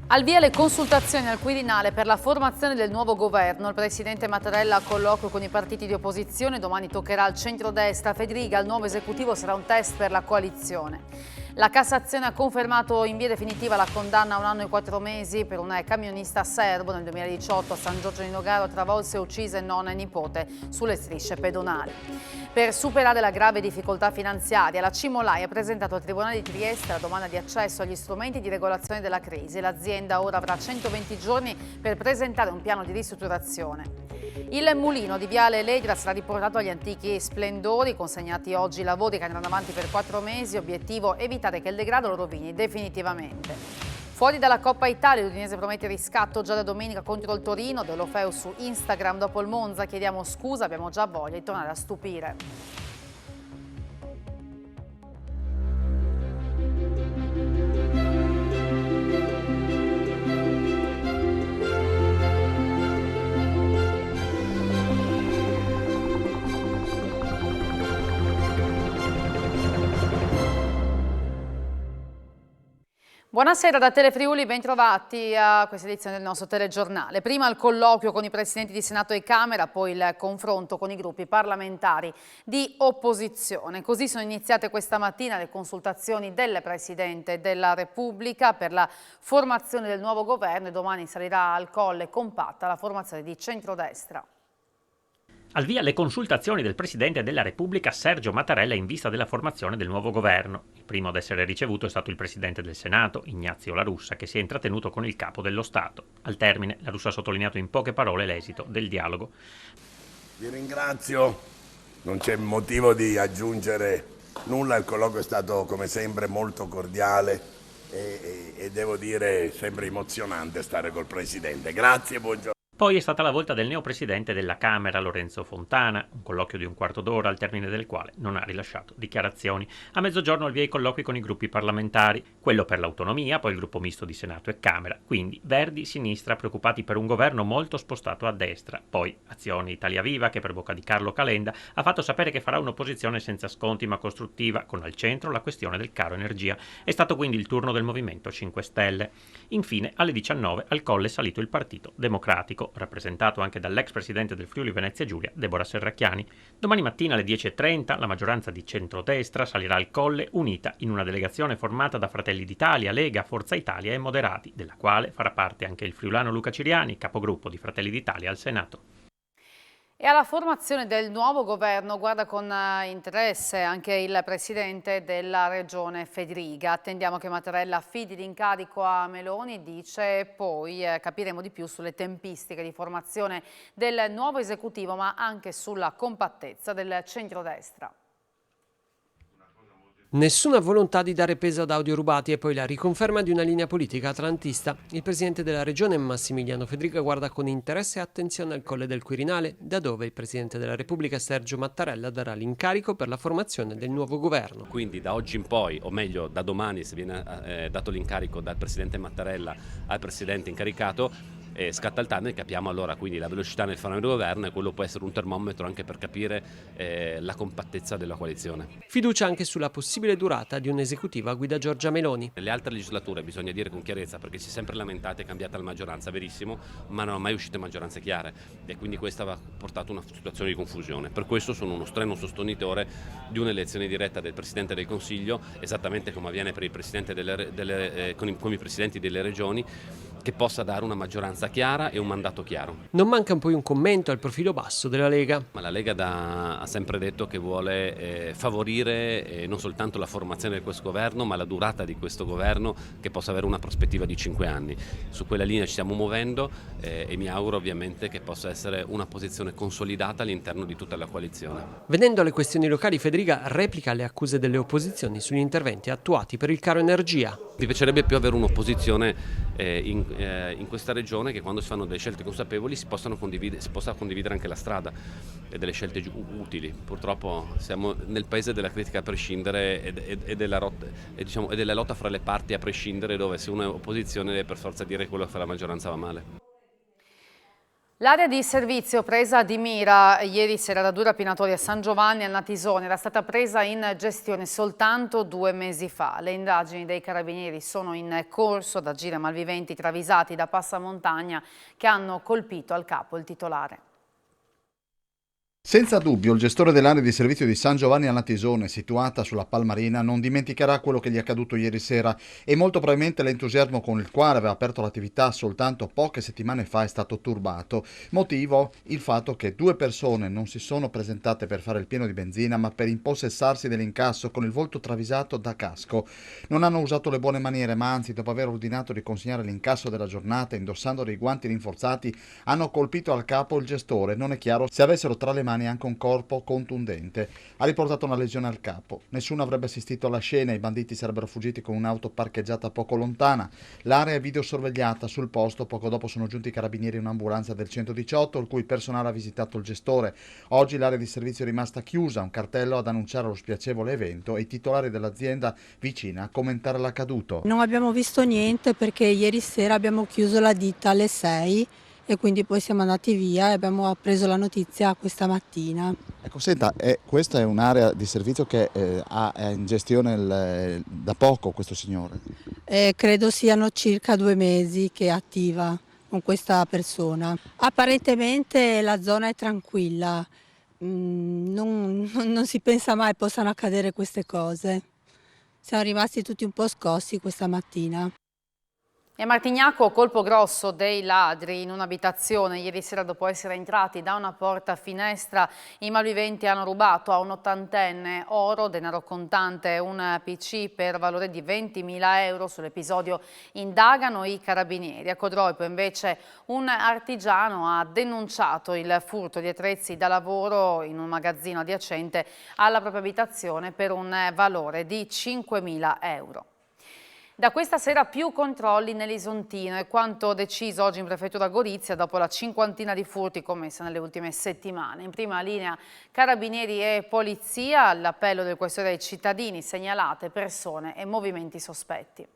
Al via le consultazioni al Quirinale per la formazione del nuovo governo. Il presidente Mattarella a colloquio con i partiti di opposizione. Domani toccherà al centrodestra. Federica, il nuovo esecutivo sarà un test per la coalizione. La Cassazione ha confermato in via definitiva la condanna a 1 anno e 4 mesi per un camionista serbo. Nel 2018 a San Giorgio di Nogaro travolse e uccise nonna e nipote sulle strisce pedonali. Per superare la grave difficoltà finanziaria, la Cimolai ha presentato al Tribunale di Trieste la domanda di accesso agli strumenti di regolazione della crisi. L'azienda ora avrà 120 giorni per presentare un piano di ristrutturazione. Il mulino di Viale Legra sarà riportato agli antichi splendori, consegnati oggi i lavori che andranno avanti per 4 mesi, obiettivo evitare che il degrado lo rovini definitivamente. Fuori dalla Coppa Italia, l'Udinese promette riscatto già da domenica contro il Torino. De Lofeu su Instagram: dopo il Monza chiediamo scusa, abbiamo già voglia di tornare a stupire. Buonasera da Telefriuli, bentrovati a questa edizione del nostro telegiornale. Prima il colloquio con i presidenti di Senato e Camera, poi il confronto con i gruppi parlamentari di opposizione. Così sono iniziate questa mattina le consultazioni del Presidente della Repubblica per la formazione del nuovo governo e domani salirà al colle compatta la formazione di centrodestra. Al via le consultazioni del Presidente della Repubblica Sergio Mattarella in vista della formazione del nuovo governo. Il primo ad essere ricevuto è stato il Presidente del Senato, Ignazio La Russa, che si è intrattenuto con il Capo dello Stato. Al termine, La Russa ha sottolineato in poche parole l'esito del dialogo. Vi ringrazio, non c'è motivo di aggiungere nulla, il colloquio è stato come sempre molto cordiale e devo dire sempre emozionante stare col Presidente. Grazie, buongiorno. Poi è stata la volta del neopresidente della Camera, Lorenzo Fontana, un colloquio di un quarto d'ora al termine del quale non ha rilasciato dichiarazioni. A mezzogiorno al via i colloqui con i gruppi parlamentari, quello per l'autonomia, poi il gruppo misto di Senato e Camera, quindi Verdi, Sinistra, preoccupati per un governo molto spostato a destra, poi Azione Italia Viva, che per bocca di Carlo Calenda ha fatto sapere che farà un'opposizione senza sconti ma costruttiva, con al centro la questione del caro energia. È stato quindi il turno del Movimento 5 Stelle. Infine, alle 19 al colle è salito il Partito Democratico, rappresentato anche dall'ex presidente del Friuli Venezia Giulia, Deborah Serracchiani. Domani mattina alle 10:30 la maggioranza di centrodestra salirà al colle unita in una delegazione formata da Fratelli d'Italia, Lega, Forza Italia e Moderati, della quale farà parte anche il friulano Luca Ciriani, capogruppo di Fratelli d'Italia al Senato. E alla formazione del nuovo governo guarda con interesse anche il presidente della regione Federica. Attendiamo che Mattarella affidi l'incarico a Meloni, dice, poi capiremo di più sulle tempistiche di formazione del nuovo esecutivo, ma anche sulla compattezza del centrodestra. Nessuna volontà di dare peso ad audio rubati e poi la riconferma di una linea politica atlantista. Il presidente della regione Massimiliano Federica guarda con interesse e attenzione al Colle del Quirinale, da dove il presidente della Repubblica Sergio Mattarella darà l'incarico per la formazione del nuovo governo. Quindi da oggi in poi, o meglio da domani, se viene dato l'incarico dal presidente Mattarella al presidente incaricato, scatta il timer e capiamo allora quindi la velocità nel fare il governo, e quello può essere un termometro anche per capire la compattezza della coalizione. Fiducia anche sulla possibile durata di un esecutivo a guida Giorgia Meloni. Nelle altre legislature bisogna dire con chiarezza, perché si è sempre lamentata, è cambiata la maggioranza, verissimo, ma non ha mai uscite maggioranze chiare e quindi questa ha portato a una situazione di confusione. Per questo sono uno strenuo sostenitore di un'elezione diretta del Presidente del Consiglio, esattamente come avviene per il Presidente con i Presidenti delle Regioni, che possa dare una maggioranza chiara e un mandato chiaro. Non manca poi un commento al profilo basso della Lega. Ma la Lega ha sempre detto che vuole favorire non soltanto la formazione di questo governo, ma la durata di questo governo, che possa avere una prospettiva di 5 anni. Su quella linea ci stiamo muovendo e mi auguro ovviamente che possa essere una posizione consolidata all'interno di tutta la coalizione. Venendo alle questioni locali, Federica replica le accuse delle opposizioni sugli interventi attuati per il caro energia. Mi piacerebbe più avere un'opposizione in questa regione, che quando si fanno delle scelte consapevoli si possa condividere anche la strada e delle scelte utili. Purtroppo siamo nel paese della critica a prescindere e della lotta fra le parti a prescindere, dove se uno è opposizione deve per forza dire quello che fa la maggioranza va male. L'area di servizio presa di mira ieri sera da due rapinatori a San Giovanni al Natisone era stata presa in gestione soltanto 2 mesi fa. Le indagini dei carabinieri sono in corso ad agire malviventi travisati da passamontagna che hanno colpito al capo il titolare. Senza dubbio il gestore dell'area di servizio di San Giovanni al Natisone, situata sulla Palmarina, non dimenticherà quello che gli è accaduto ieri sera e molto probabilmente l'entusiasmo con il quale aveva aperto l'attività soltanto poche settimane fa è stato turbato. Motivo? Il fatto che 2 persone non si sono presentate per fare il pieno di benzina ma per impossessarsi dell'incasso con il volto travisato da casco. Non hanno usato le buone maniere ma anzi, dopo aver ordinato di consegnare l'incasso della giornata indossando dei guanti rinforzati, hanno colpito al capo il gestore. Non è chiaro se avessero tra le mani anche un corpo contundente. Ha riportato una lesione al capo. Nessuno avrebbe assistito alla scena, i banditi sarebbero fuggiti con un'auto parcheggiata poco lontana. L'area è videosorvegliata, sul posto poco dopo sono giunti i carabinieri e un'ambulanza del 118, il cui personale ha visitato il gestore. Oggi l'area di servizio è rimasta chiusa, un cartello ad annunciare lo spiacevole evento e i titolari dell'azienda vicina a commentare l'accaduto. Non abbiamo visto niente perché ieri sera abbiamo chiuso la ditta alle 6 e quindi poi siamo andati via e abbiamo preso la notizia questa mattina. Ecco, senta, questa è un'area di servizio che ha in gestione da poco questo signore? Credo siano circa 2 mesi che è attiva con questa persona. Apparentemente la zona è tranquilla, non si pensa mai possano accadere queste cose. Siamo rimasti tutti un po' scossi questa mattina. E a Martignaco colpo grosso dei ladri in un'abitazione. Ieri sera, dopo essere entrati da una porta finestra, i malviventi hanno rubato a un 80enne oro, denaro contante e un PC per valore di 20.000 euro. Sull'episodio indagano i carabinieri. A Codroipo invece un artigiano ha denunciato il furto di attrezzi da lavoro in un magazzino adiacente alla propria abitazione per un valore di 5.000 euro. Da questa sera più controlli nell'Isontino è quanto deciso oggi in prefettura Gorizia dopo la 50ina di furti commessi nelle ultime settimane. In prima linea carabinieri e polizia, all'appello del questore ai cittadini, segnalate persone e movimenti sospetti.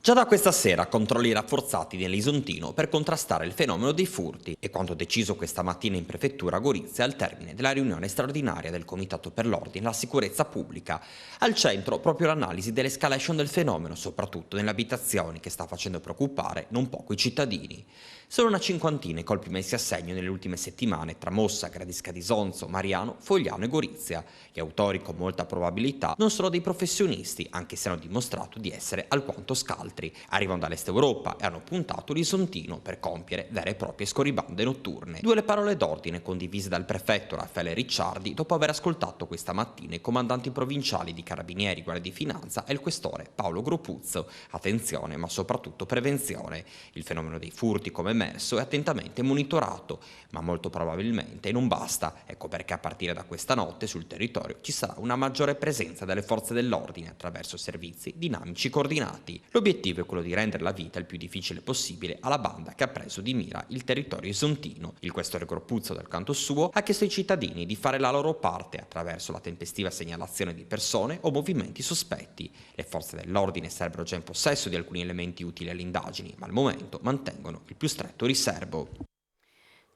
Già da questa sera controlli rafforzati nell'Isontino per contrastare il fenomeno dei furti e quanto deciso questa mattina in prefettura Gorizia al termine della riunione straordinaria del Comitato per l'Ordine e la Sicurezza Pubblica. Al centro proprio l'analisi dell'escalation del fenomeno, soprattutto nelle abitazioni, che sta facendo preoccupare non poco i cittadini. Sono una 50ina i colpi messi a segno nelle ultime settimane tra Mossa, Gradisca di Sonzo, Mariano, Fogliano e Gorizia. Gli autori con molta probabilità non sono dei professionisti, anche se hanno dimostrato di essere alquanto scaltri. Arrivano dall'Est Europa e hanno puntato l'Isontino per compiere vere e proprie scorribande notturne. 2 le parole d'ordine condivise dal prefetto Raffaele Ricciardi dopo aver ascoltato questa mattina i comandanti provinciali di Carabinieri, Guardia di Finanza e il questore Paolo Gropuzzo. Attenzione, ma soprattutto prevenzione. Il fenomeno dei furti, come emerso, è attentamente monitorato, ma molto probabilmente non basta. Ecco perché a partire da questa notte sul territorio ci sarà una maggiore presenza delle forze dell'ordine attraverso servizi dinamici coordinati. L'obiettivo è quello di rendere la vita il più difficile possibile alla banda che ha preso di mira il territorio isontino. Il questore Gropuzzo, dal canto suo, ha chiesto ai cittadini di fare la loro parte attraverso la tempestiva segnalazione di persone o movimenti sospetti. Le forze dell'ordine sarebbero già in possesso di alcuni elementi utili alle indagini, ma al momento mantengono il più stretto riservo.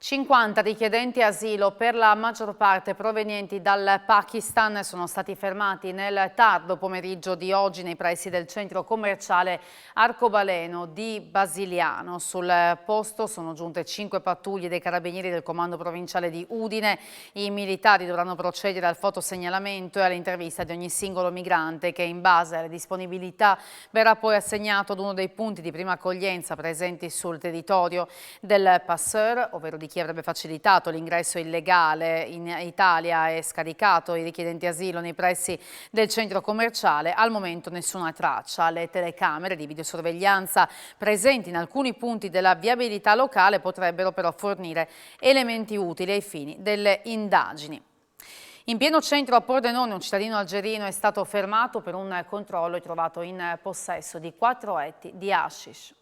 50 richiedenti asilo, per la maggior parte provenienti dal Pakistan, sono stati fermati nel tardo pomeriggio di oggi nei pressi del centro commerciale Arcobaleno di Basiliano. Sul posto sono giunte 5 pattuglie dei carabinieri del comando provinciale di Udine. I militari dovranno procedere al fotosegnalamento e all'intervista di ogni singolo migrante che, in base alle disponibilità, verrà poi assegnato ad uno dei punti di prima accoglienza presenti sul territorio del Passeur, ovvero di chi avrebbe facilitato l'ingresso illegale in Italia e scaricato i richiedenti asilo nei pressi del centro commerciale. Al momento nessuna traccia. Le telecamere di videosorveglianza presenti in alcuni punti della viabilità locale potrebbero però fornire elementi utili ai fini delle indagini. In pieno centro a Pordenone un cittadino algerino è stato fermato per un controllo e trovato in possesso di 4 etti di hashish.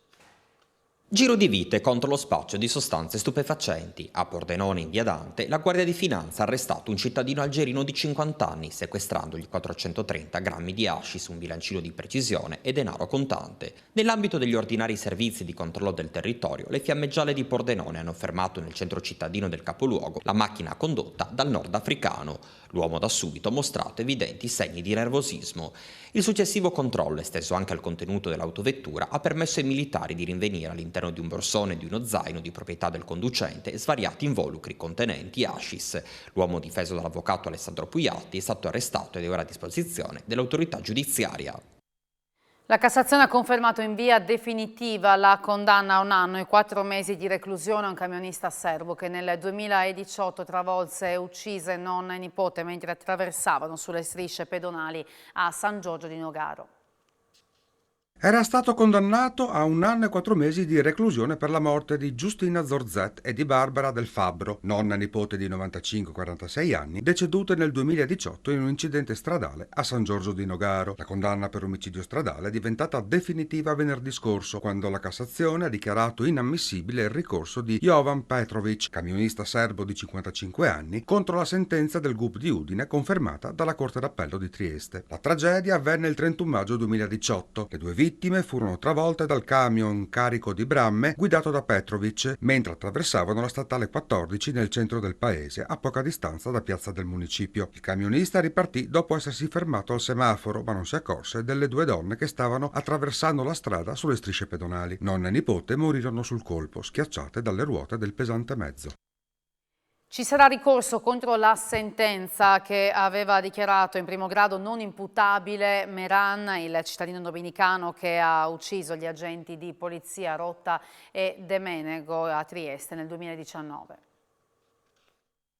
Giro di vite contro lo spaccio di sostanze stupefacenti. A Pordenone, in via Dante, la Guardia di Finanza ha arrestato un cittadino algerino di 50 anni, sequestrandogli 430 grammi di hashish, un bilancino di precisione e denaro contante. Nell'ambito degli ordinari servizi di controllo del territorio, le fiamme gialle di Pordenone hanno fermato nel centro cittadino del capoluogo la macchina condotta dal nordafricano. L'uomo da subito ha mostrato evidenti segni di nervosismo. Il successivo controllo, esteso anche al contenuto dell'autovettura, ha permesso ai militari di rinvenire all'interno di un borsone e di uno zaino di proprietà del conducente svariati involucri contenenti hashish. L'uomo, difeso dall'avvocato Alessandro Pugliatti, è stato arrestato ed è ora a disposizione dell'autorità giudiziaria. La Cassazione ha confermato in via definitiva la condanna a 1 anno e 4 mesi di reclusione a un camionista serbo che nel 2018 travolse e uccise nonna e nipote mentre attraversavano sulle strisce pedonali a San Giorgio di Nogaro. Era stato condannato a 1 anno e 4 mesi di reclusione per la morte di Giustina Zorzet e di Barbara Del Fabbro, nonna e nipote di 95-46 anni, decedute nel 2018 in un incidente stradale a San Giorgio di Nogaro. La condanna per omicidio stradale è diventata definitiva venerdì scorso, quando la Cassazione ha dichiarato inammissibile il ricorso di Jovan Petrovic, camionista serbo di 55 anni, contro la sentenza del GUP di Udine confermata dalla Corte d'Appello di Trieste. La tragedia avvenne il 31 maggio 2018. Le due vittime furono travolte dal camion carico di bramme guidato da Petrovic mentre attraversavano la statale 14 nel centro del paese, a poca distanza da piazza del municipio. Il camionista ripartì dopo essersi fermato al semaforo, ma non si accorse delle due donne che stavano attraversando la strada sulle strisce pedonali. Nonna e nipote morirono sul colpo, schiacciate dalle ruote del pesante mezzo. Ci sarà ricorso contro la sentenza che aveva dichiarato in primo grado non imputabile Meran, il cittadino dominicano che ha ucciso gli agenti di polizia Rotta e De Menego a Trieste nel 2019.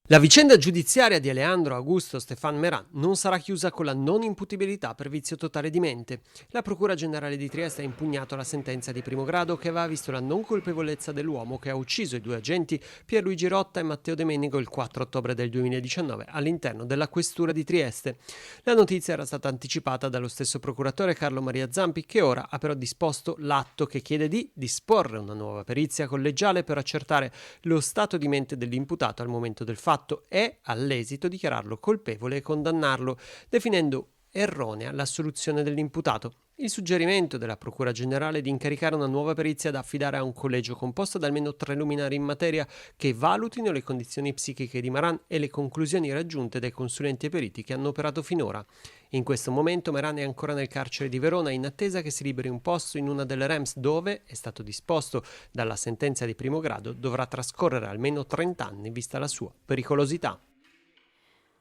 La vicenda giudiziaria di Alejandro Augusto Stefan Meran non sarà chiusa con la non imputibilità per vizio totale di mente. La Procura Generale di Trieste ha impugnato la sentenza di primo grado che aveva visto la non colpevolezza dell'uomo che ha ucciso i due agenti Pierluigi Rotta e Matteo De Menego il 4 ottobre del 2019 all'interno della questura di Trieste. La notizia era stata anticipata dallo stesso procuratore Carlo Maria Zampi, che ora ha però disposto l'atto che chiede di disporre una nuova perizia collegiale per accertare lo stato di mente dell'imputato al momento del fatto e all'esito dichiararlo colpevole e condannarlo, definendo erronea l'assoluzione dell'imputato. Il suggerimento della Procura Generale di incaricare una nuova perizia da affidare a un collegio composto da almeno 3 luminari in materia che valutino le condizioni psichiche di Meran e le conclusioni raggiunte dai consulenti e periti che hanno operato finora. In questo momento Meran è ancora nel carcere di Verona in attesa che si liberi un posto in una delle REMS dove, è stato disposto dalla sentenza di primo grado, dovrà trascorrere almeno 30 anni vista la sua pericolosità.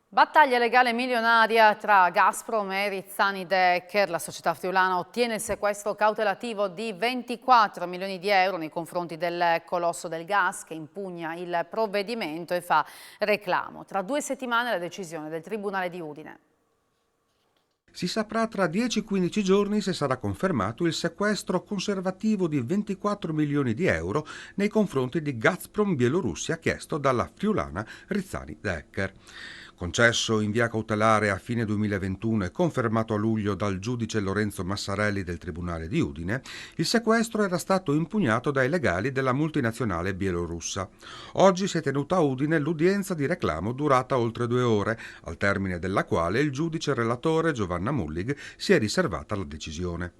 Battaglia legale milionaria tra Gazprom e Rizzani De Ecker. La società friulana ottiene il sequestro cautelativo di 24 milioni di euro nei confronti del colosso del gas che impugna il provvedimento e fa reclamo. Tra 2 settimane la decisione del Tribunale di Udine. Si saprà tra 10-15 giorni se sarà confermato il sequestro conservativo di 24 milioni di euro nei confronti di Gazprom Bielorussia chiesto dalla friulana Rizzani De Ecker. Concesso in via cautelare a fine 2021 e confermato a luglio dal giudice Lorenzo Massarelli del Tribunale di Udine, il sequestro era stato impugnato dai legali della multinazionale bielorussa. Oggi si è tenuta a Udine l'udienza di reclamo durata oltre 2 ore, al termine della quale il giudice relatore Giovanna Mullig si è riservata la decisione.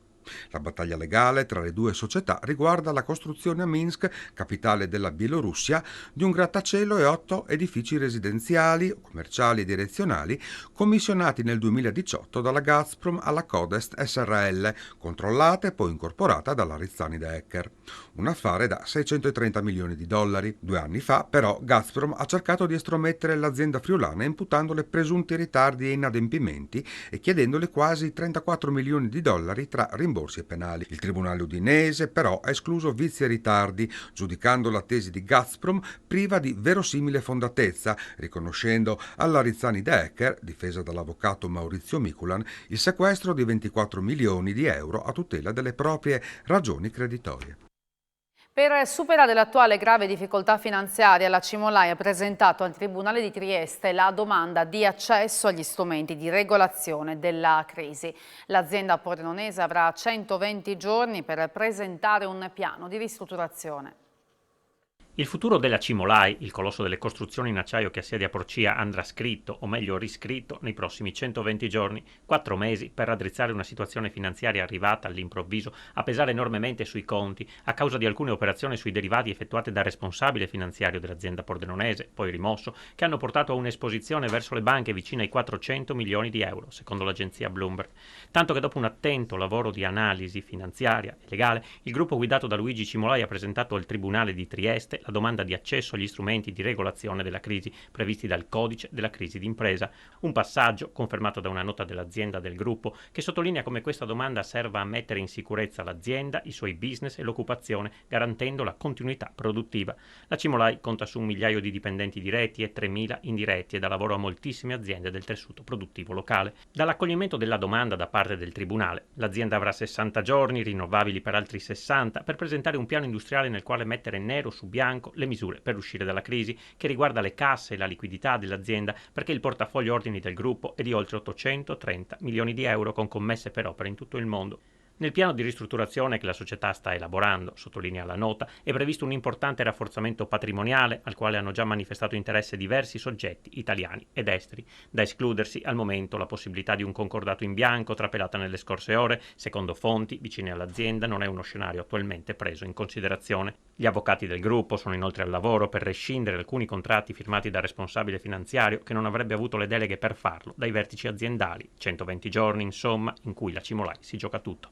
La battaglia legale tra le due società riguarda la costruzione a Minsk, capitale della Bielorussia, di un grattacielo e 8 edifici residenziali, commerciali e direzionali commissionati nel 2018 dalla Gazprom alla Codest SRL, controllata e poi incorporata dalla Rizzani De Ecker. Un affare da 630 milioni di dollari. 2 anni fa, però, Gazprom ha cercato di estromettere l'azienda friulana imputandole presunti ritardi e inadempimenti e chiedendole quasi 34 milioni di dollari tra rimborsi e penali. Il tribunale udinese però ha escluso vizi e ritardi, giudicando la tesi di Gazprom priva di verosimile fondatezza, riconoscendo alla Rizzani De Ecker, difesa dall'avvocato Maurizio Miculan, il sequestro di 24 milioni di euro a tutela delle proprie ragioni creditorie. Per superare l'attuale grave difficoltà finanziaria, la Cimolai ha presentato al Tribunale di Trieste la domanda di accesso agli strumenti di regolazione della crisi. L'azienda pordenonese avrà 120 giorni per presentare un piano di ristrutturazione. Il futuro della Cimolai, il colosso delle costruzioni in acciaio che assedia Porcia, andrà scritto, o meglio riscritto, nei prossimi 120 giorni, 4 mesi per raddrizzare una situazione finanziaria arrivata all'improvviso a pesare enormemente sui conti a causa di alcune operazioni sui derivati effettuate dal responsabile finanziario dell'azienda pordenonese, poi rimosso, che hanno portato a un'esposizione verso le banche vicina ai 400 milioni di euro, secondo l'agenzia Bloomberg. Tanto che dopo un attento lavoro di analisi finanziaria e legale, il gruppo guidato da Luigi Cimolai ha presentato al Tribunale di Trieste la domanda di accesso agli strumenti di regolazione della crisi previsti dal Codice della crisi d'impresa, un passaggio confermato da una nota dell'azienda del gruppo che sottolinea come questa domanda serva a mettere in sicurezza l'azienda, i suoi business e l'occupazione, garantendo la continuità produttiva. La Cimolai conta su 1 migliaio di dipendenti diretti e 3.000 indiretti e dà lavoro a moltissime aziende del tessuto produttivo locale. Dall'accoglimento della domanda da parte del Tribunale, l'azienda avrà 60 giorni, rinnovabili per altri 60, per presentare un piano industriale nel quale mettere nero su bianco le misure per uscire dalla crisi, che riguarda le casse e la liquidità dell'azienda, perché il portafoglio ordini del gruppo è di oltre 830 milioni di euro con commesse per opere in tutto il mondo. Nel piano di ristrutturazione che la società sta elaborando, sottolinea la nota, è previsto un importante rafforzamento patrimoniale al quale hanno già manifestato interesse diversi soggetti italiani ed esteri. Da escludersi al momento la possibilità di un concordato in bianco trapelata nelle scorse ore, secondo fonti vicine all'azienda non è uno scenario attualmente preso in considerazione. Gli avvocati del gruppo sono inoltre al lavoro per rescindere alcuni contratti firmati dal responsabile finanziario che non avrebbe avuto le deleghe per farlo dai vertici aziendali. 120 giorni, insomma, in cui la Cimolai si gioca tutto.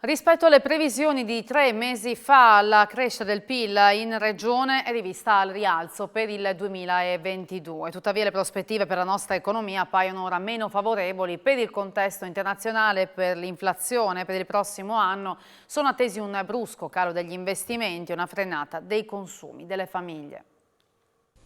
Rispetto alle previsioni di 3 mesi fa, la crescita del PIL in regione è rivista al rialzo per il 2022. Tuttavia le prospettive per la nostra economia appaiono ora meno favorevoli. Per il contesto internazionale, per l'inflazione per il prossimo anno, sono attesi un brusco calo degli investimenti e una frenata dei consumi delle famiglie.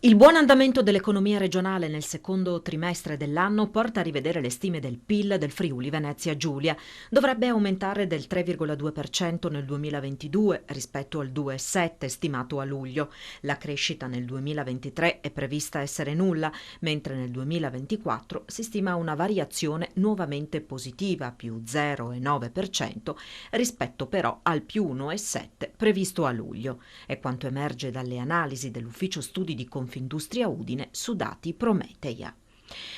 Il buon andamento dell'economia regionale nel secondo trimestre dell'anno porta a rivedere le stime del PIL del Friuli Venezia Giulia. Dovrebbe aumentare del 3,2% nel 2022 rispetto al 2,7% stimato a luglio. La crescita nel 2023 è prevista essere nulla, mentre nel 2024 si stima una variazione nuovamente positiva, più 0,9%, rispetto però al più 1,7% previsto a luglio. È quanto emerge dalle analisi dell'Ufficio Studi di Confindustria Udine su dati Prometeia.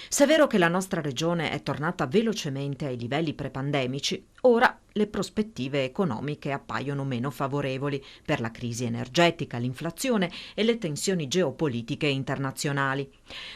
Se è vero che la nostra regione è tornata velocemente ai livelli prepandemici, ora le prospettive economiche appaiono meno favorevoli per la crisi energetica, l'inflazione e le tensioni geopolitiche internazionali.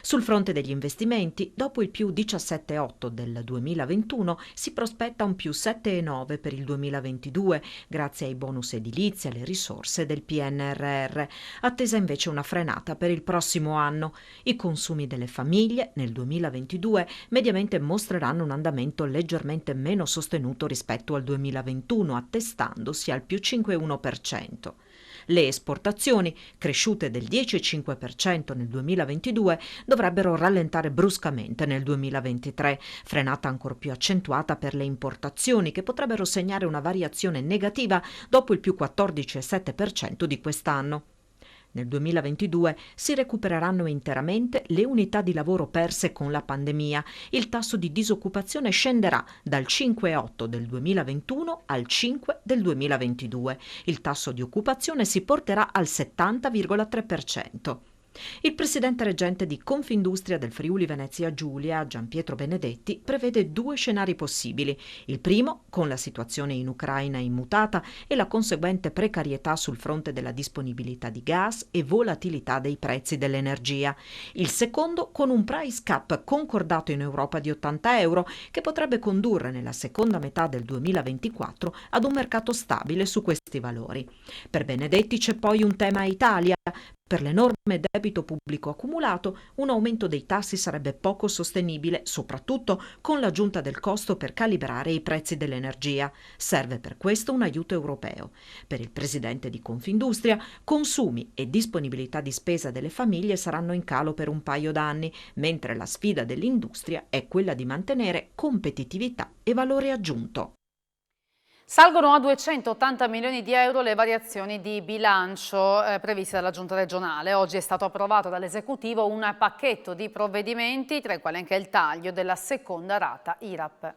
Sul fronte degli investimenti, dopo il più 17,8 del 2021, si prospetta un più 7,9 per il 2022, grazie ai bonus edilizi e alle risorse del PNRR. Attesa invece una frenata per il prossimo anno. I consumi delle famiglie nel 2022 mediamente mostreranno un andamento leggermente meno sostenuto rispetto al 2021, attestandosi al più 5,1%. Le esportazioni, cresciute del 10,5% nel 2022, dovrebbero rallentare bruscamente nel 2023, frenata ancor più accentuata per le importazioni, che potrebbero segnare una variazione negativa dopo il più 14,7% di quest'anno. Nel 2022 si recupereranno interamente le unità di lavoro perse con la pandemia. Il tasso di disoccupazione scenderà dal 5,8 del 2021 al 5 del 2022. Il tasso di occupazione si porterà al 70,3%. Il presidente reggente di Confindustria del Friuli Venezia Giulia, Gianpietro Benedetti, prevede 2 scenari possibili. Il primo, con la situazione in Ucraina immutata e la conseguente precarietà sul fronte della disponibilità di gas e volatilità dei prezzi dell'energia. Il secondo, con un price cap concordato in Europa di 80 euro, che potrebbe condurre nella seconda metà del 2024 ad un mercato stabile su questi valori. Per Benedetti c'è poi un tema Italia. Per l'enorme debito pubblico accumulato, un aumento dei tassi sarebbe poco sostenibile, soprattutto con l'aggiunta del costo per calibrare i prezzi dell'energia. Serve per questo un aiuto europeo. Per il presidente di Confindustria, consumi e disponibilità di spesa delle famiglie saranno in calo per un paio d'anni, mentre la sfida dell'industria è quella di mantenere competitività e valore aggiunto. Salgono a 280 milioni di euro le variazioni di bilancio previste dalla Giunta regionale. Oggi è stato approvato dall'esecutivo un pacchetto di provvedimenti, tra i quali anche il taglio della seconda rata IRAP.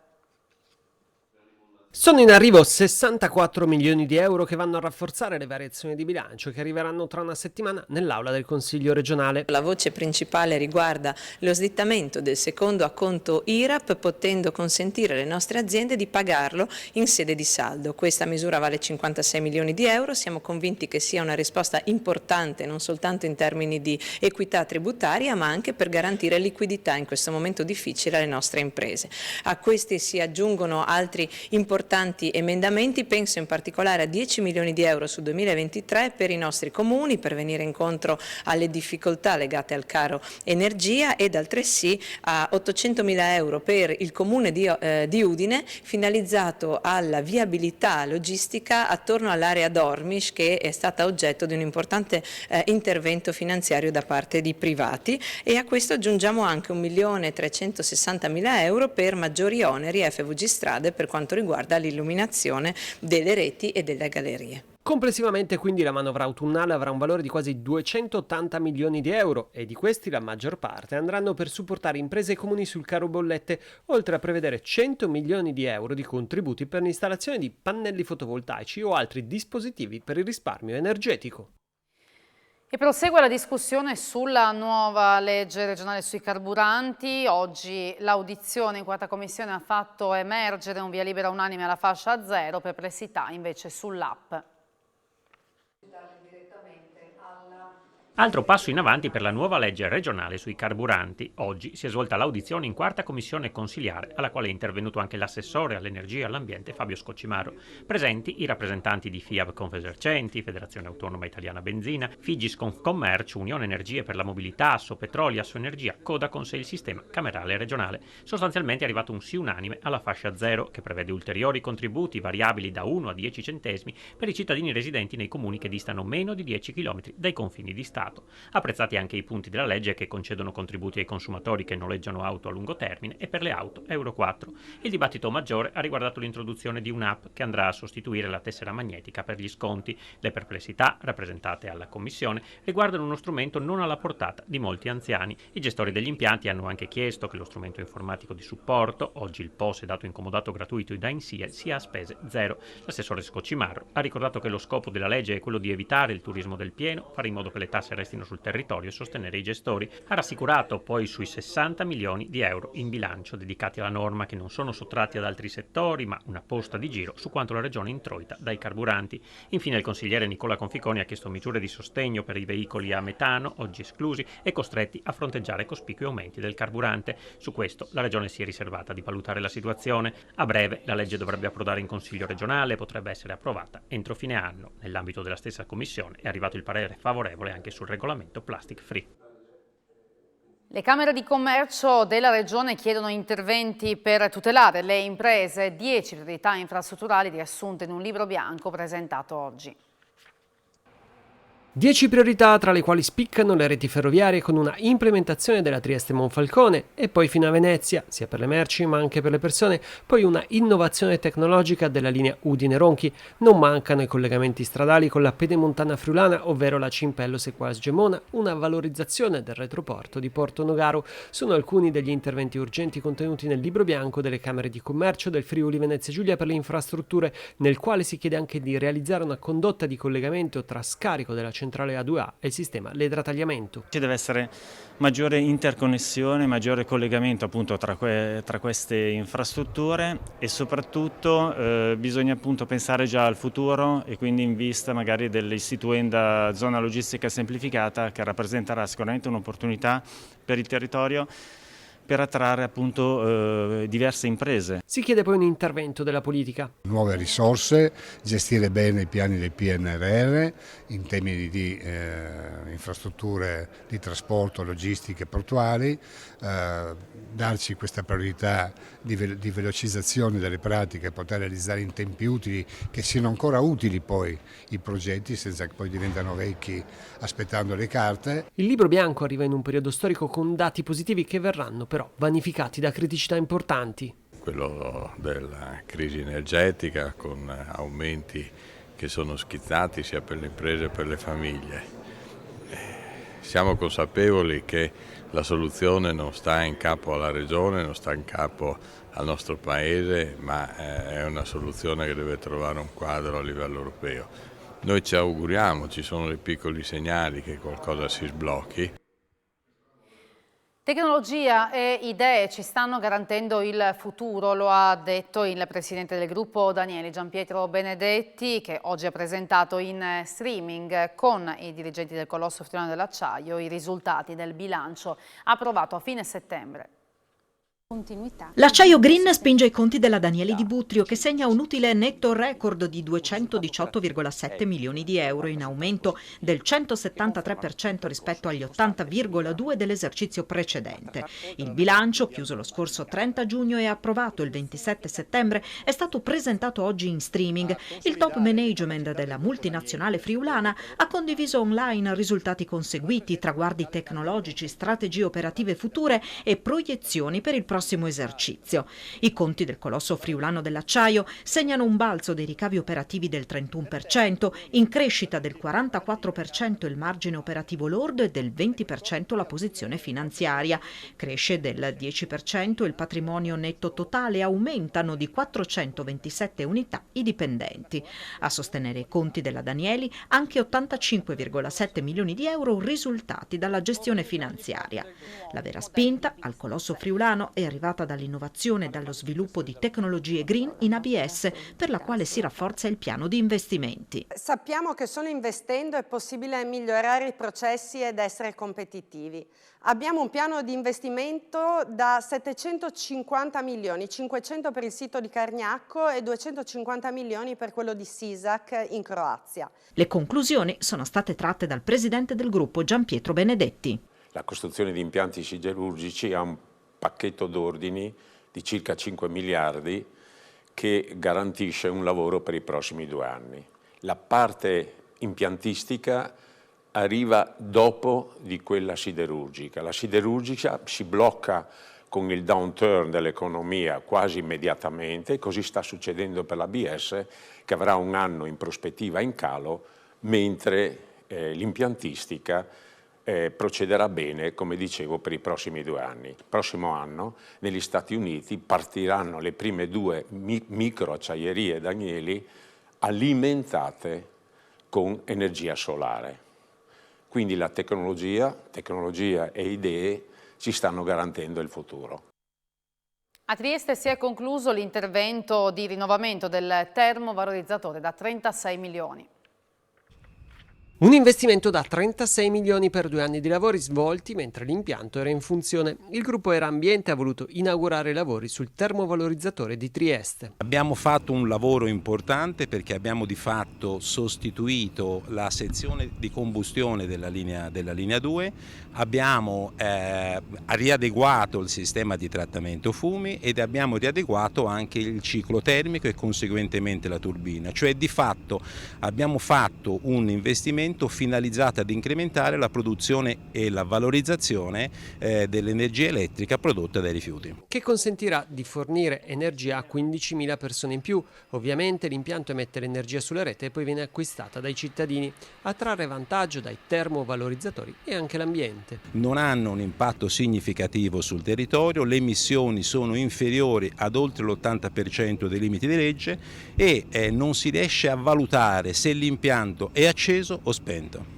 Sono in arrivo 64 milioni di euro che vanno a rafforzare le variazioni di bilancio che arriveranno tra una settimana nell'aula del Consiglio regionale. La voce principale riguarda lo slittamento del secondo acconto IRAP, potendo consentire alle nostre aziende di pagarlo in sede di saldo. Questa misura vale 56 milioni di euro, siamo convinti che sia una risposta importante non soltanto in termini di equità tributaria, ma anche per garantire liquidità in questo momento difficile alle nostre imprese. A questi si aggiungono altri importanti emendamenti, penso in particolare a 10 milioni di euro sul 2023 per i nostri comuni per venire incontro alle difficoltà legate al caro energia, ed altresì a 800 mila euro per il comune di Udine finalizzato alla viabilità logistica attorno all'area Dormish, che è stata oggetto di un importante intervento finanziario da parte di privati, e a questo aggiungiamo anche 1.360.000 euro per maggiori oneri FVG Strade per quanto riguarda l'illuminazione delle reti e delle gallerie. Complessivamente quindi la manovra autunnale avrà un valore di quasi 280 milioni di euro e di questi la maggior parte andranno per supportare imprese e comuni sul caro bollette, oltre a prevedere 100 milioni di euro di contributi per l'installazione di pannelli fotovoltaici o altri dispositivi per il risparmio energetico. E prosegue la discussione sulla nuova legge regionale sui carburanti. Oggi l'audizione in quarta commissione ha fatto emergere un via libera unanime alla fascia zero, perplessità invece sull'app. Altro passo in avanti per la nuova legge regionale sui carburanti. Oggi si è svolta l'audizione in quarta commissione consiliare, alla quale è intervenuto anche l'assessore all'energia e all'ambiente Fabio Scocimaro. Presenti i rappresentanti di FIAB Confesercenti, Federazione Autonoma Italiana Benzina, Figisconfcommercio, Unione Energie per la Mobilità, Assopetroli, Assoenergia, Codacons e il sistema camerale regionale. Sostanzialmente è arrivato un sì unanime alla fascia zero, che prevede ulteriori contributi variabili da 1 a 10 centesimi per i cittadini residenti nei comuni che distano meno di 10 km dai confini di Stato. Apprezzati anche i punti della legge che concedono contributi ai consumatori che noleggiano auto a lungo termine e per le auto Euro 4. Il dibattito maggiore ha riguardato l'introduzione di un'app che andrà a sostituire la tessera magnetica per gli sconti. Le perplessità, rappresentate alla Commissione, riguardano uno strumento non alla portata di molti anziani. I gestori degli impianti hanno anche chiesto che lo strumento informatico di supporto, oggi il POS è dato in comodato gratuito da Insie, sia a spese zero. L'assessore Scocimaro ha ricordato che lo scopo della legge è quello di evitare il turismo del pieno, fare in modo che le tasse restino sul territorio e sostenere i gestori. Ha rassicurato poi sui 60 milioni di euro in bilancio dedicati alla norma, che non sono sottratti ad altri settori, ma una posta di giro su quanto la regione introita dai carburanti. Infine il consigliere Nicola Conficoni ha chiesto misure di sostegno per i veicoli a metano, oggi esclusi e costretti a fronteggiare cospicui aumenti del carburante. Su questo la regione si è riservata di valutare la situazione. A breve la legge dovrebbe approdare in Consiglio regionale e potrebbe essere approvata entro fine anno. Nell'ambito della stessa commissione è arrivato il parere favorevole anche sul regolamento plastic free. Le Camere di Commercio della Regione chiedono interventi per tutelare le imprese, 10 priorità infrastrutturali riassunte in un libro bianco presentato oggi. 10 priorità, tra le quali spiccano le reti ferroviarie con una implementazione della Trieste-Monfalcone e poi fino a Venezia, sia per le merci ma anche per le persone, poi una innovazione tecnologica della linea Udine-Ronchi. Non mancano i collegamenti stradali con la Pedemontana Friulana, ovvero la Cimpello-Sequas-Gemona, una valorizzazione del retroporto di Porto Nogaro. Sono alcuni degli interventi urgenti contenuti nel libro bianco delle Camere di Commercio del Friuli Venezia Giulia per le infrastrutture, nel quale si chiede anche di realizzare una condotta di collegamento tra scarico della centrale A2A e il sistema Ledra-Tagliamento. Ci deve essere maggiore interconnessione, maggiore collegamento appunto tra queste infrastrutture e soprattutto bisogna appunto pensare già al futuro e quindi in vista magari dell'istituenda zona logistica semplificata, che rappresenterà sicuramente un'opportunità per il territorio per attrarre appunto diverse imprese. Si chiede poi un intervento della politica. Nuove risorse, gestire bene i piani del PNRR in termini di infrastrutture di trasporto, logistiche, portuali, darci questa priorità di velocizzazione delle pratiche, poter realizzare in tempi utili, che siano ancora utili poi i progetti senza che poi diventano vecchi aspettando le carte. Il libro bianco arriva in un periodo storico con dati positivi che verranno però vanificati da criticità importanti. quello della crisi energetica, con aumenti che sono schizzati sia per le imprese che per le famiglie. Siamo consapevoli che la soluzione non sta in capo alla Regione, non sta in capo al nostro Paese, ma è una soluzione che deve trovare un quadro a livello europeo. Noi ci auguriamo, ci sono dei piccoli segnali che qualcosa si sblocchi. Tecnologia e idee ci stanno garantendo il futuro, lo ha detto il presidente del gruppo Danieli, Gianpietro Benedetti, che oggi ha presentato in streaming con i dirigenti del colosso friulano dell'acciaio i risultati del bilancio approvato a fine settembre. L'acciaio green spinge i conti della Danieli di Butrio, che segna un utile netto record di 218,7 milioni di euro, in aumento del 173% rispetto agli 80,2 dell'esercizio precedente. Il bilancio, chiuso lo scorso 30 giugno e approvato il 27 settembre, è stato presentato oggi in streaming. Il top management della multinazionale friulana ha condiviso online risultati conseguiti, traguardi tecnologici, strategie operative future e proiezioni per il prossimo esercizio. I conti del colosso friulano dell'acciaio segnano un balzo dei ricavi operativi del 31%, in crescita del 44% il margine operativo lordo e del 20% la posizione finanziaria. Cresce del 10% il patrimonio netto totale, aumentano di 427 unità i dipendenti. A sostenere i conti della Danieli anche 85,7 milioni di euro risultati dalla gestione finanziaria. La vera spinta al colosso friulano è arrivata dall'innovazione e dallo sviluppo di tecnologie green in ABS, per la quale si rafforza il piano di investimenti. Sappiamo che solo investendo è possibile migliorare i processi ed essere competitivi. Abbiamo un piano di investimento da 750 milioni, 500 per il sito di Cargnacco e 250 milioni per quello di Sisak in Croazia. Le conclusioni sono state tratte dal presidente del gruppo Gianpietro Benedetti. La costruzione di impianti siderurgici ha un pacchetto d'ordini di circa 5 miliardi che garantisce un lavoro per i prossimi 2 anni. La parte impiantistica arriva dopo di quella siderurgica. La siderurgica si blocca con il downturn dell'economia quasi immediatamente, così sta succedendo per l'ABS, che avrà un anno in prospettiva in calo, mentre l'impiantistica procederà bene, come dicevo, per i prossimi 2 anni. Il prossimo anno negli Stati Uniti partiranno le prime 2 microacciaierie Danieli alimentate con energia solare. Quindi la tecnologia e idee ci stanno garantendo il futuro. A Trieste si è concluso l'intervento di rinnovamento del termovalorizzatore da 36 milioni. Un investimento da 36 milioni per 2 anni di lavori svolti mentre l'impianto era in funzione. Il gruppo Era Ambiente ha voluto inaugurare i lavori sul termovalorizzatore di Trieste. Abbiamo fatto un lavoro importante perché abbiamo di fatto sostituito la sezione di combustione della linea 2, abbiamo riadeguato il sistema di trattamento fumi ed abbiamo riadeguato anche il ciclo termico e conseguentemente la turbina. Cioè di fatto abbiamo fatto un investimento finalizzato ad incrementare la produzione e la valorizzazione dell'energia elettrica prodotta dai rifiuti. Che consentirà di fornire energia a 15.000 persone in più. Ovviamente l'impianto emette l'energia sulla rete e poi viene acquistata dai cittadini. A trarre vantaggio dai termovalorizzatori e anche l'ambiente. Non hanno un impatto significativo sul territorio, le emissioni sono inferiori ad oltre l'80% dei limiti di legge e non si riesce a valutare se l'impianto è acceso o spento.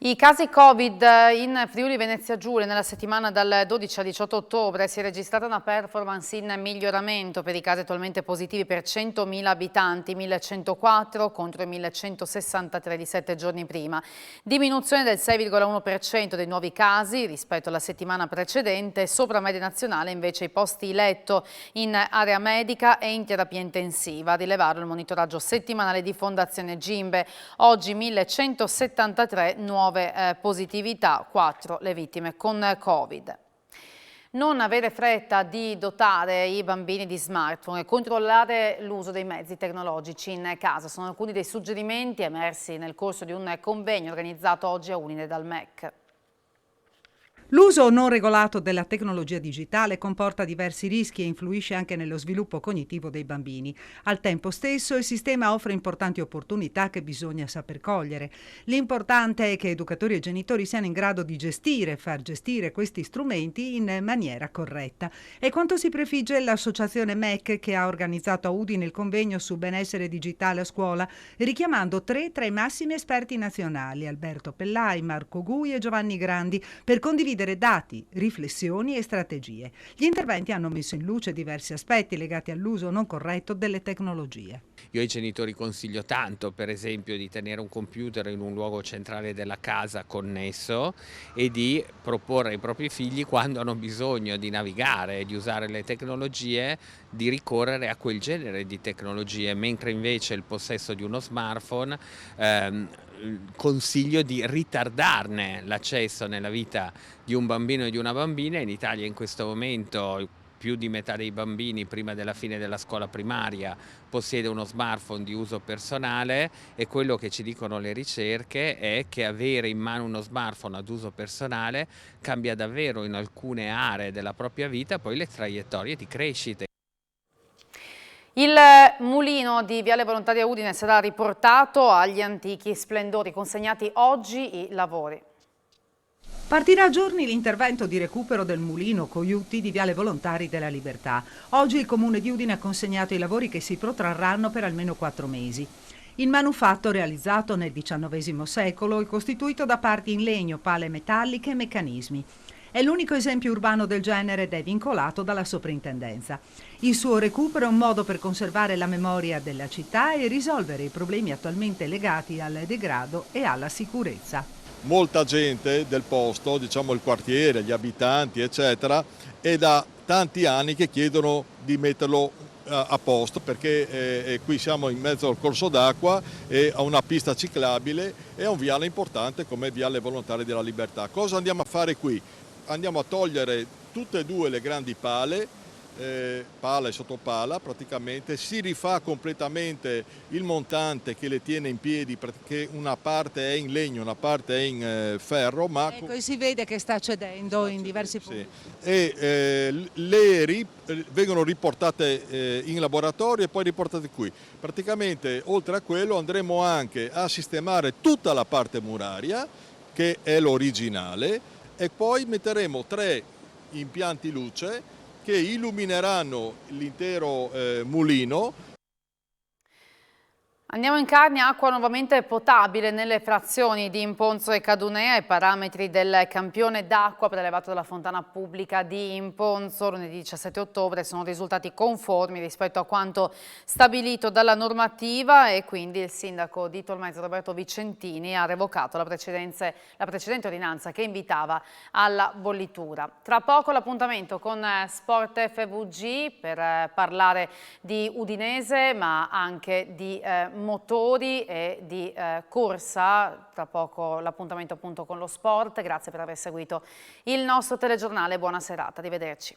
I casi Covid in Friuli Venezia Giulia nella settimana dal 12 al 18 ottobre si è registrata una performance in miglioramento per i casi attualmente positivi per 100.000 abitanti, 1.104 contro i 1.163 di 7 giorni prima. Diminuzione del 6,1% dei nuovi casi rispetto alla settimana precedente, sopra media nazionale invece i posti letto in area medica e in terapia intensiva. A rilevarlo il monitoraggio settimanale di Fondazione Gimbe, oggi 1.173 nuove positività, 4 le vittime con Covid. Non avere fretta di dotare i bambini di smartphone e controllare l'uso dei mezzi tecnologici in casa sono alcuni dei suggerimenti emersi nel corso di un convegno organizzato oggi a Udine dal MEC. L'uso non regolato della tecnologia digitale comporta diversi rischi e influisce anche nello sviluppo cognitivo dei bambini. Al tempo stesso il sistema offre importanti opportunità che bisogna saper cogliere. L'importante è che educatori e genitori siano in grado di far gestire questi strumenti in maniera corretta. È quanto si prefigge l'associazione MEC, che ha organizzato a Udine il convegno su benessere digitale a scuola, richiamando 3 tra i massimi esperti nazionali, Alberto Pellai, Marco Gui e Giovanni Grandi, per condividere dati, riflessioni e strategie. Gli interventi hanno messo in luce diversi aspetti legati all'uso non corretto delle tecnologie. Io ai genitori consiglio tanto, per esempio, di tenere un computer in un luogo centrale della casa connesso e di proporre ai propri figli, quando hanno bisogno di navigare e di usare le tecnologie, di ricorrere a quel genere di tecnologie, mentre invece il possesso di uno smartphone consiglio di ritardarne l'accesso nella vita di un bambino e di una bambina. In Italia in questo momento più di metà dei bambini prima della fine della scuola primaria possiede uno smartphone di uso personale, e quello che ci dicono le ricerche è che avere in mano uno smartphone ad uso personale cambia davvero in alcune aree della propria vita poi le traiettorie di crescita. Il mulino di Viale Volontaria Udine sarà riportato agli antichi splendori, consegnati oggi i lavori. Partirà a giorni l'intervento di recupero del mulino Coiutti di Viale Volontari della Libertà. Oggi il Comune di Udine ha consegnato i lavori, che si protrarranno per almeno 4 mesi. Il manufatto, realizzato nel XIX secolo, è costituito da parti in legno, pale metalliche e meccanismi. È l'unico esempio urbano del genere ed è vincolato dalla soprintendenza. Il suo recupero è un modo per conservare la memoria della città e risolvere i problemi attualmente legati al degrado e alla sicurezza. Molta gente del posto, diciamo il quartiere, gli abitanti eccetera, è da tanti anni che chiedono di metterlo a posto, perché qui siamo in mezzo al corso d'acqua e a una pista ciclabile e a un viale importante come Viale Volontari della Libertà. Cosa andiamo a fare qui? Andiamo a togliere tutte e 2 le grandi pale, pala e sottopala, praticamente si rifà completamente il montante che le tiene in piedi, perché una parte è in legno, una parte è in ferro, ma Ecco, e si vede che sta cedendo in diversi punti. E vengono riportate in laboratorio e poi riportate qui. Praticamente oltre a quello andremo anche a sistemare tutta la parte muraria, che è l'originale, e poi metteremo 3 impianti luce che illumineranno l'intero mulino. Andiamo in Carnia, acqua nuovamente potabile nelle frazioni di Imponzo e Cadunea. I parametri del campione d'acqua prelevato dalla fontana pubblica di Imponzo lunedì 17 ottobre sono risultati conformi rispetto a quanto stabilito dalla normativa, e quindi il sindaco di Tolmezzo Roberto Vicentini ha revocato la precedente ordinanza che invitava alla bollitura. Tra poco l'appuntamento con Sport FVG per parlare di Udinese, ma anche di motori e di corsa. Tra poco l'appuntamento appunto con lo sport. Grazie per aver seguito il nostro telegiornale, buona serata, arrivederci.